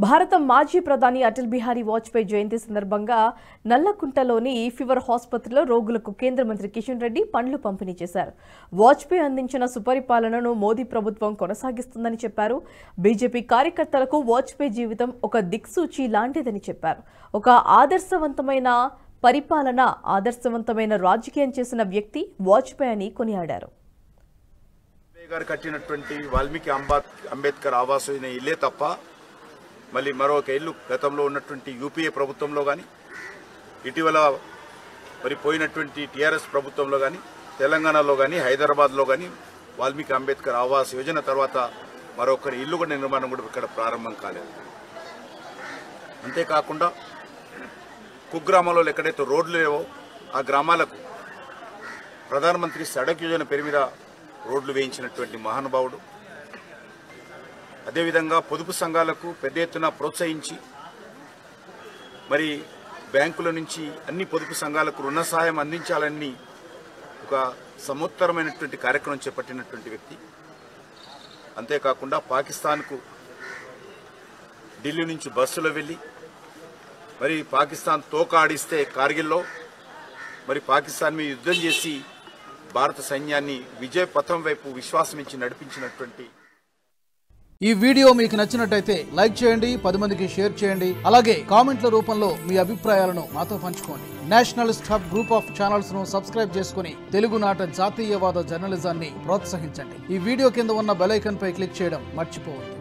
భారత మాజీ ప్రధాని అటల్ బిహారీ వాజ్పేయి జయంతి సందర్భంగా నల్లకుంటలోని ఫీవర్ ఆసుపత్రిలో రోగులకు కేంద్ర మంత్రి కిషన్ రెడ్డి పండ్లు పంపిణీ చేశారు. వాజ్పేయి అందించిన సుపరిపాలనను మోదీ ప్రభుత్వం కొనసాగిస్తుందని చెప్పారు. బీజేపీ కార్యకర్తలకు వాజ్పేయి జీవితం ఒక దిక్సూచి లాంటిదని చెప్పారు. ఒక ఆదర్శవంతమైన పరిపాలన, ఆదర్శవంతమైన రాజకీయం చేసిన వ్యక్తి వాజ్పేయి అని కొనియాడారు. కట్టినటువంటి వాల్మీకి అంబేద్కర్ ఆవాస్ యోజన ఇల్లే తప్ప మళ్ళీ మరొక ఇల్లు గతంలో ఉన్నటువంటి యూపీఏ ప్రభుత్వంలో కానీ, ఇటీవల మరి పోయినటువంటి టీఆర్ఎస్ ప్రభుత్వంలో కానీ, తెలంగాణలో కానీ, హైదరాబాద్లో కానీ వాల్మీకి అంబేద్కర్ ఆవాస్ యోజన తర్వాత మరొకరి ఇల్లు కూడా నిర్మాణం కూడా ఇక్కడ ప్రారంభం కాలేదు. అంతేకాకుండా కుగ్రామాల్లో ఎక్కడైతే రోడ్లు లేవో ఆ గ్రామాలకు ప్రధానమంత్రి సడక్ యోజన పేరు మీద రోడ్లు వేయించినటువంటి మహానుభావుడు. అదేవిధంగా పొదుపు సంఘాలకు పెద్ద ఎత్తున ప్రోత్సహించి మరి బ్యాంకుల నుంచి అన్ని పొదుపు సంఘాలకు రుణ సహాయం అందించాలని ఒక సముత్తరమైనటువంటి కార్యక్రమం చేపట్టినటువంటి వ్యక్తి. అంతేకాకుండా పాకిస్తాన్కు ఢిల్లీ నుంచి బస్సులో వెళ్ళి మరి పాకిస్తాన్ తోక ఆడిస్తే కార్గిల్లో మరి పాకిస్తాన్ మీద యుద్ధం చేసి భారత సైన్యాన్ని విజయ పథం వైపు విశ్వాసం ఇచ్చి నడిపించినటువంటి. ఈ వీడియో మీకు నచ్చినట్టయితే లైక్ చేయండి, 10 మందికి షేర్ చేయండి. అలాగే కామెంట్ల రూపంలో మీ అభిప్రాయాలను మాతో పంచుకోండి. Nationalist hub group of channels ను సబ్స్క్రైబ్ చేసుకుని తెలుగునాట జాతీయవాద జర్నలిజాన్ని ప్రోత్సహించండి. ఈ వీడియో కింద ఉన్న బెల్ ఐకాన్ పై క్లిక్ చేయడం మర్చిపోవద్దు.